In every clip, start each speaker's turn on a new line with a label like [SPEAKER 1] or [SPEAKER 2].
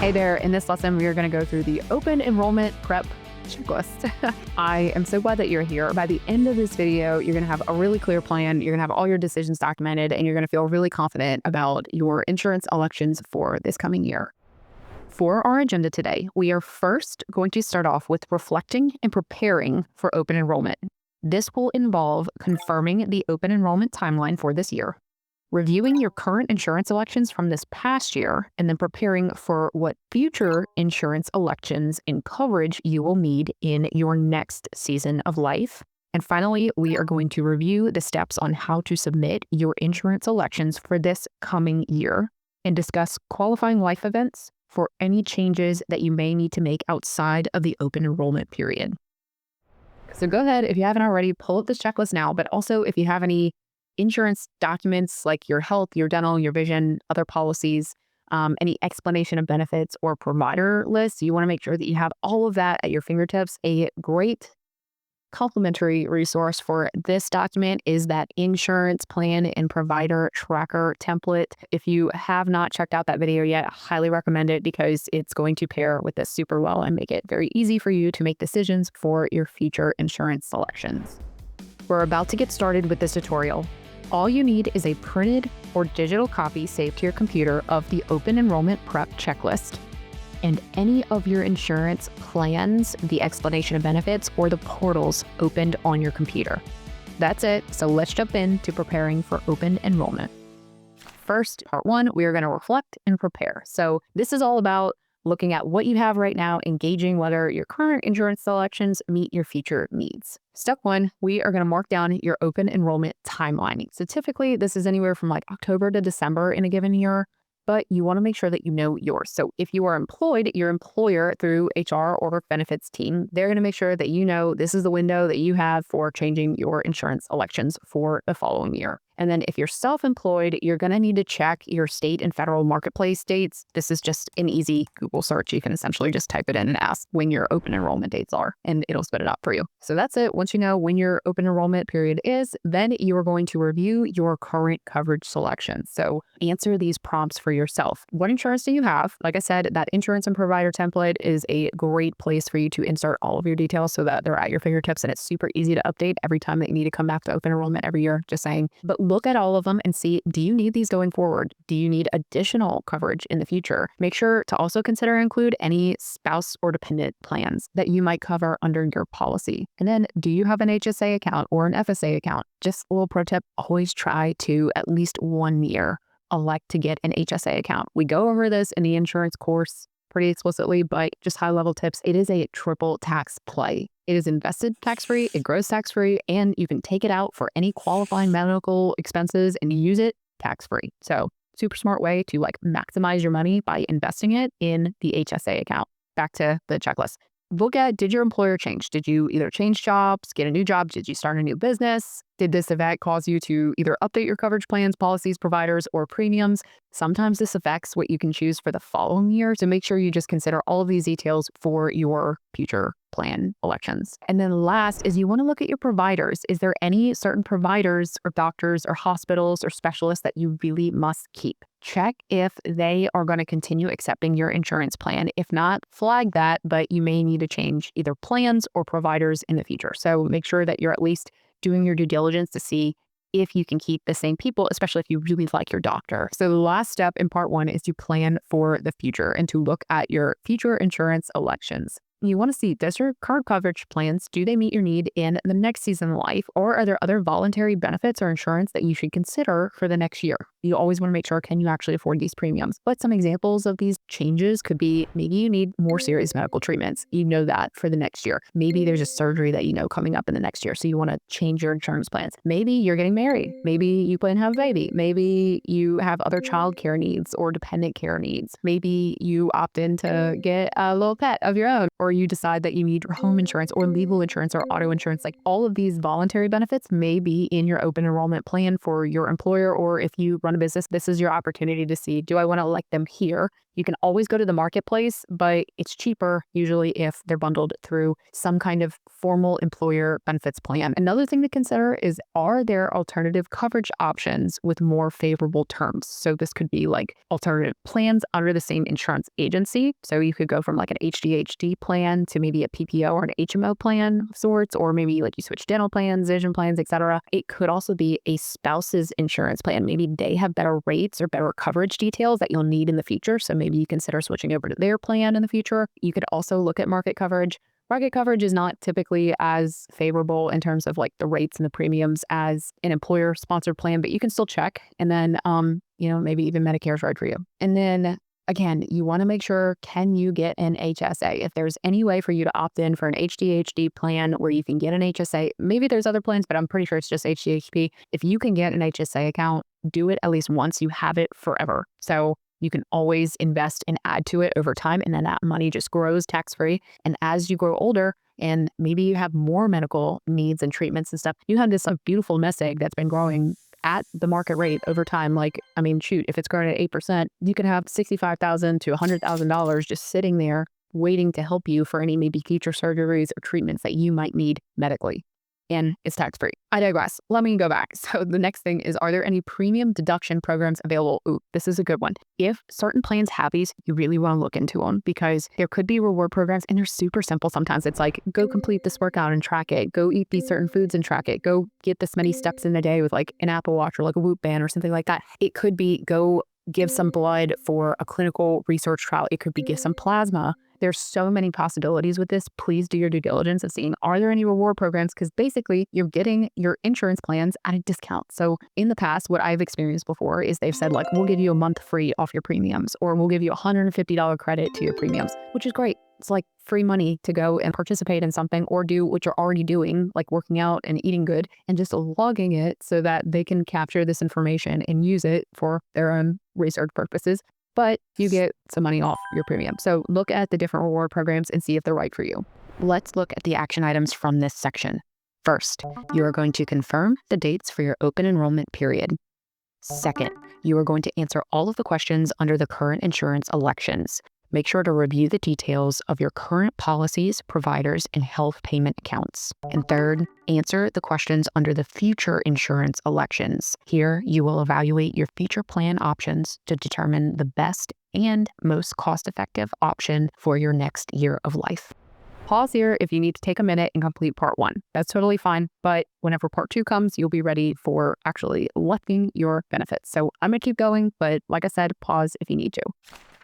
[SPEAKER 1] Hey there, in this lesson, we are going to go through the Open Enrollment Prep Checklist. I am so glad that you're here. By the end of this video, you're going to have a really clear plan. You're going to have all your decisions documented, and you're going to feel really confident about your insurance elections for this coming year. For our agenda today, we are first going to start off with reflecting and preparing for open enrollment. This will involve confirming the open enrollment timeline for this year, reviewing your current insurance elections from this past year, and then preparing for what future insurance elections and coverage you will need in your next season of life. And finally, we are going to review the steps on how to submit your insurance elections for this coming year and discuss qualifying life events for any changes that you may need to make outside of the open enrollment period. So go ahead, if you haven't already, pull up this checklist now, but also if you have any insurance documents like your health, your dental, your vision, other policies, any explanation of benefits or provider lists, you want to make sure that you have all of that at your fingertips. A great complimentary resource for this document is that insurance plan and provider tracker template. If you have not checked out that video yet, I highly recommend it because it's going to pair with this super well and make it very easy for you to make decisions for your future insurance selections. We're about to get started with this tutorial. All you need is a printed or digital copy saved to your computer of the Open Enrollment Prep Checklist and any of your insurance plans, the explanation of benefits, or the portals opened on your computer. That's it. So let's jump into preparing for open enrollment. First, part one, we are going to reflect and prepare. So this is all about looking at what you have right now, engaging whether your current insurance selections meet your future needs. Step one, we are going to mark down your open enrollment timeline. So typically this is anywhere from like October to December in a given year, but you want to make sure that you know yours. So if you are employed, your employer through HR or work benefits team, they're going to make sure that you know this is the window that you have for changing your insurance elections for the following year. And then if you're self-employed, you're going to need to check your state and federal marketplace dates. This is just an easy Google search. You can essentially just type it in and ask when your open enrollment dates are, and it'll spit it out for you. So that's it. Once you know when your open enrollment period is, then you are going to review your current coverage selection. So answer these prompts for yourself. What insurance do you have? Like I said, that insurance and provider template is a great place for you to insert all of your details so that they're at your fingertips and it's super easy to update every time that you need to come back to open enrollment every year, just saying. But look at all of them and see, do you need these going forward? Do you need additional coverage in the future? Make sure to also consider and include any spouse or dependent plans that you might cover under your policy. And then, do you have an HSA account or an FSA account? Just a little pro tip, always try to at least 1 year elect to get an HSA account. We go over this in the insurance course pretty explicitly, but just high level tips. It is a triple tax play. It is invested tax-free, it grows tax-free, and you can take it out for any qualifying medical expenses and use it tax-free. So super smart way to like maximize your money by investing it in the HSA account. Back to the checklist. Look at, did your employer change? Did you either change jobs, get a new job? Did you start a new business? Did this event cause you to either update your coverage plans, policies, providers, or premiums? Sometimes this affects what you can choose for the following year. So make sure you just consider all of these details for your future plan elections. And then last is you want to look at your providers. Is there any certain providers or doctors or hospitals or specialists that you really must keep? Check if they are going to continue accepting your insurance plan. If not, flag that, but you may need to change either plans or providers in the future. So make sure that you're at least doing your due diligence to see if you can keep the same people, especially if you really like your doctor. So the last step in part one is to plan for the future and to look at your future insurance elections. You want to see, does your current coverage plans, do they meet your need in the next season of life? Or are there other voluntary benefits or insurance that you should consider for the next year? You always want to make sure, can you actually afford these premiums? But some examples of these changes could be, maybe you need more serious medical treatments. You know that for the next year. Maybe there's a surgery that you know coming up in the next year. So you want to change your insurance plans. Maybe you're getting married. Maybe you plan to have a baby. Maybe you have other child care needs or dependent care needs. Maybe you opt in to get a little pet of your own, or or you decide that you need home insurance or legal insurance or auto insurance, like all of these voluntary benefits may be in your open enrollment plan for your employer, or if you run a business, this is your opportunity to see, do I want to elect them here? You can always go to the marketplace, but it's cheaper usually if they're bundled through some kind of formal employer benefits plan. Another thing to consider is, are there alternative coverage options with more favorable terms? So this could be like alternative plans under the same insurance agency. So you could go from like an HDHD plan to maybe a PPO or an HMO plan of sorts, or maybe like you switch dental plans, vision plans, etc. It could also be a spouse's insurance plan. Maybe they have better rates or better coverage details that you'll need in the future. So maybe you consider switching over to their plan in the future. You could also look at market coverage. Market coverage is not typically as favorable in terms of like the rates and the premiums as an employer sponsored plan, but you can still check. And then, maybe even Medicare is right for you. And then again, you want to make sure, can you get an HSA? If there's any way for you to opt in for an HDHD plan where you can get an HSA, maybe there's other plans, but I'm pretty sure it's just HDHD. If you can get an HSA account, do it at least once. You have it forever. So you can always invest and add to it over time, and then that money just grows tax-free. And as you grow older and maybe you have more medical needs and treatments and stuff, you have this beautiful nest egg that's been growing at the market rate over time. If it's growing at 8%, you can have $65,000 to $100,000 just sitting there waiting to help you for any maybe future surgeries or treatments that you might need medically. And it's tax-free. I digress. Let me go back. So the next thing is, are there any premium deduction programs available? Ooh, this is a good one. If certain plans have these, you really want to look into them, because there could be reward programs and they're super simple. Sometimes it's like, go complete this workout and track it. Go eat these certain foods and track it. Go get this many steps in a day with like an Apple Watch or like a Whoop band or something like that. It could be go give some blood for a clinical research trial. It could be give some plasma. There's so many possibilities with this. Please do your due diligence of seeing, are there any reward programs? Because basically you're getting your insurance plans at a discount. So in the past, what I've experienced before is they've said like, we'll give you a month free off your premiums, or we'll give you $150 credit to your premiums, which is great. It's like free money to go and participate in something or do what you're already doing, like working out and eating good, and just logging it so that they can capture this information and use it for their own research purposes. But you get some money off your premium. So look at the different reward programs and see if they're right for you. Let's look at the action items from this section. First, you are going to confirm the dates for your open enrollment period. Second, you are going to answer all of the questions under the current insurance elections. Make sure to review the details of your current policies, providers, and health payment accounts. And third, answer the questions under the future insurance elections. Here, you will evaluate your future plan options to determine the best and most cost-effective option for your next year of life. Pause here if you need to take a minute and complete part 1. That's totally fine. But whenever part 2 comes, you'll be ready for actually electing your benefits. So I'm going to keep going, but like I said, pause if you need to.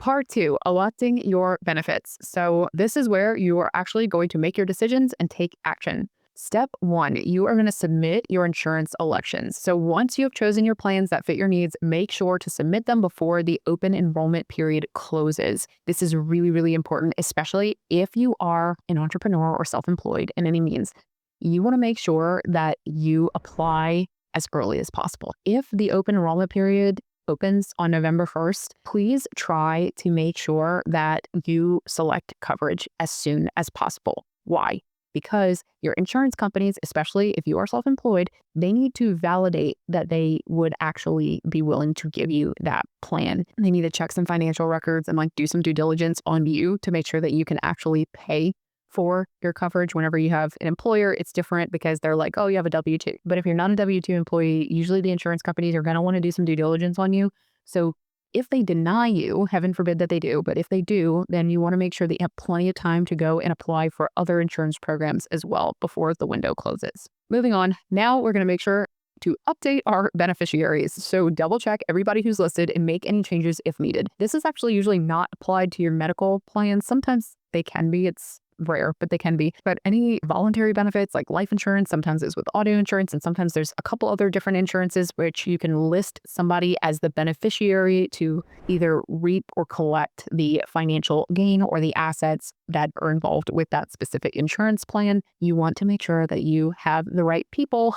[SPEAKER 1] Part 2, electing your benefits. So this is where you are actually going to make your decisions and take action. Step 1, you are going to submit your insurance elections. So once you have chosen your plans that fit your needs, make sure to submit them before the open enrollment period closes. This is really, really important, especially if you are an entrepreneur or self-employed in any means. You want to make sure that you apply as early as possible. If the open enrollment period opens on November 1st, please try to make sure that you select coverage as soon as possible. Why? Because your insurance companies, especially if you are self-employed, they need to validate that they would actually be willing to give you that plan. They need to check some financial records and do some due diligence on you to make sure that you can actually pay for your coverage. Whenever you have an employer, it's different because they're like, oh, you have a W-2. But if you're not a W-2 employee, usually the insurance companies are going to want to do some due diligence on you. So if they deny you, heaven forbid that they do, but if they do, then you want to make sure that you have plenty of time to go and apply for other insurance programs as well before the window closes. Moving on, now we're going to make sure to update our beneficiaries. So double check everybody who's listed and make any changes if needed. This is actually usually not applied to your medical plans. Sometimes they can be. It's rare, but they can be. But any voluntary benefits like life insurance, sometimes it's with auto insurance, and sometimes there's a couple other different insurances which you can list somebody as the beneficiary to either reap or collect the financial gain or the assets that are involved with that specific insurance plan. You want to make sure that you have the right people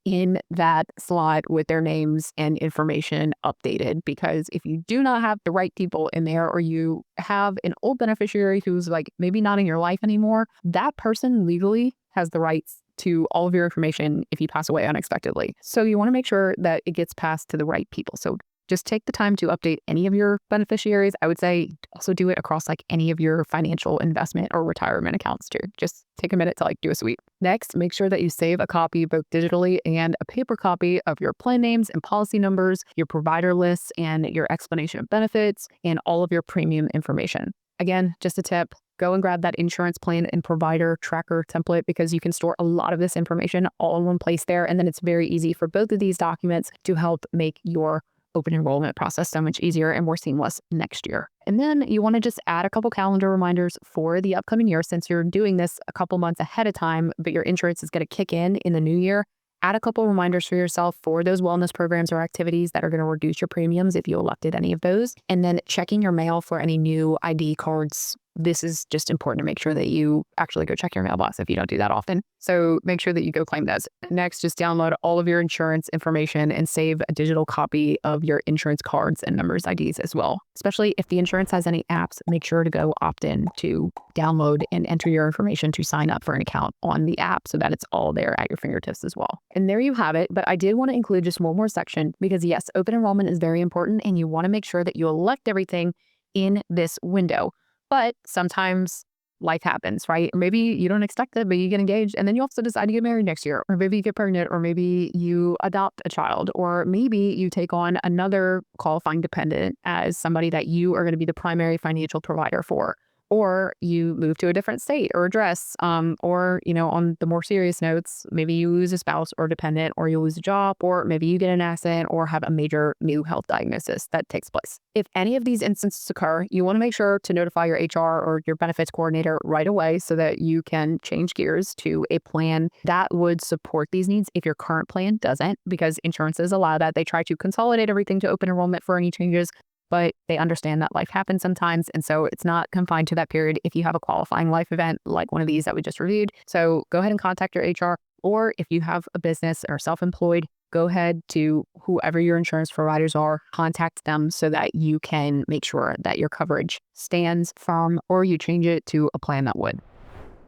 [SPEAKER 1] in that slot with their names and information updated, because if you do not have the right people in there, or you have an old beneficiary who's like maybe not in your life anymore, that person legally has the rights to all of your information if you pass away unexpectedly. So you want to make sure that it gets passed to the right people. So just take the time to update any of your beneficiaries. I would say also do it across like any of your financial investment or retirement accounts too. Just take a minute to like do a sweep. Next, make sure that you save a copy both digitally and a paper copy of your plan names and policy numbers, your provider lists and your explanation of benefits, and all of your premium information. Again, just a tip, go and grab that insurance plan and provider tracker template, because you can store a lot of this information all in one place there. And then it's very easy for both of these documents to help make your open enrollment process so much easier and more seamless next year. And then you want to just add a couple calendar reminders for the upcoming year, since you're doing this a couple months ahead of time, but your insurance is going to kick in the new year. Add a couple reminders for yourself for those wellness programs or activities that are going to reduce your premiums if you elected any of those. And then checking your mail for any new ID cards. This is just important to make sure that you actually go check your mailbox if you don't do that often. So make sure that you go claim those. Next, just download all of your insurance information and save a digital copy of your insurance cards and members IDs as well. Especially if the insurance has any apps, make sure to go opt in to download and enter your information to sign up for an account on the app so that it's all there at your fingertips as well. And there you have it. But I did want to include just one more section, because yes, open enrollment is very important and you want to make sure that you elect everything in this window. But sometimes life happens, right? Or maybe you don't expect it, but you get engaged and then you also decide to get married next year, or maybe you get pregnant, or maybe you adopt a child, or maybe you take on another qualifying dependent as somebody that you are going to be the primary financial provider for. Or you move to a different state or address, or, on the more serious notes, maybe you lose a spouse or dependent, or you lose a job, or maybe you get an accident or have a major new health diagnosis that takes place. If any of these instances occur, you want to make sure to notify your HR or your benefits coordinator right away so that you can change gears to a plan that would support these needs if your current plan doesn't, because insurances allow that. They try to consolidate everything to open enrollment for any changes, but they understand that life happens sometimes. And so it's not confined to that period if you have a qualifying life event like one of these that we just reviewed. So go ahead and contact your HR, or if you have a business or self-employed, go ahead to whoever your insurance providers are, contact them so that you can make sure that your coverage stands firm, or you change it to a plan that would.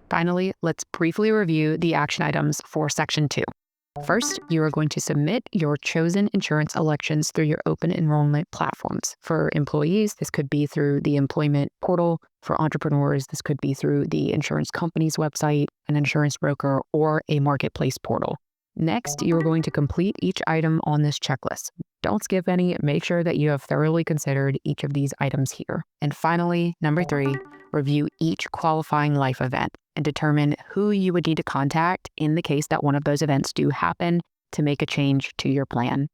[SPEAKER 1] Finally, let's briefly review the action items for Section 2. First, you are going to submit your chosen insurance elections through your open enrollment platforms. For employees, this could be through the employment portal. For entrepreneurs, this could be through the insurance company's website, an insurance broker, or a marketplace portal. Next, you are going to complete each item on this checklist. Don't skip any. Make sure that you have thoroughly considered each of these items here. And finally, number 3, review each qualifying life event and determine who you would need to contact in the case that one of those events do happen to make a change to your plan.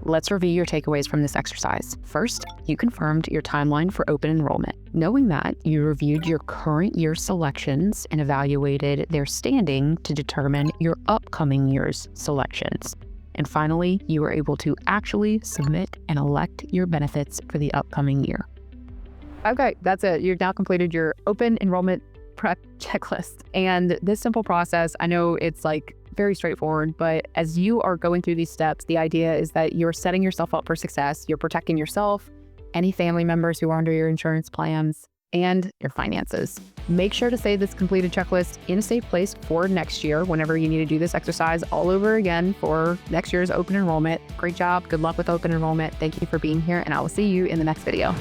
[SPEAKER 1] Let's review your takeaways from this exercise. First, you confirmed your timeline for open enrollment. Knowing that, you reviewed your current year's selections and evaluated their standing to determine your upcoming year's selections. And finally, you were able to actually submit and elect your benefits for the upcoming year. Okay, that's it. You've now completed your open enrollment prep checklist. And this simple process, I know it's like very straightforward, but as you are going through these steps, the idea is that you're setting yourself up for success. You're protecting yourself, any family members who are under your insurance plans, and your finances. Make sure to save this completed checklist in a safe place for next year whenever you need to do this exercise all over again for next year's open enrollment. Great job. Good luck with open enrollment. Thank you for being here, and I will see you in the next video.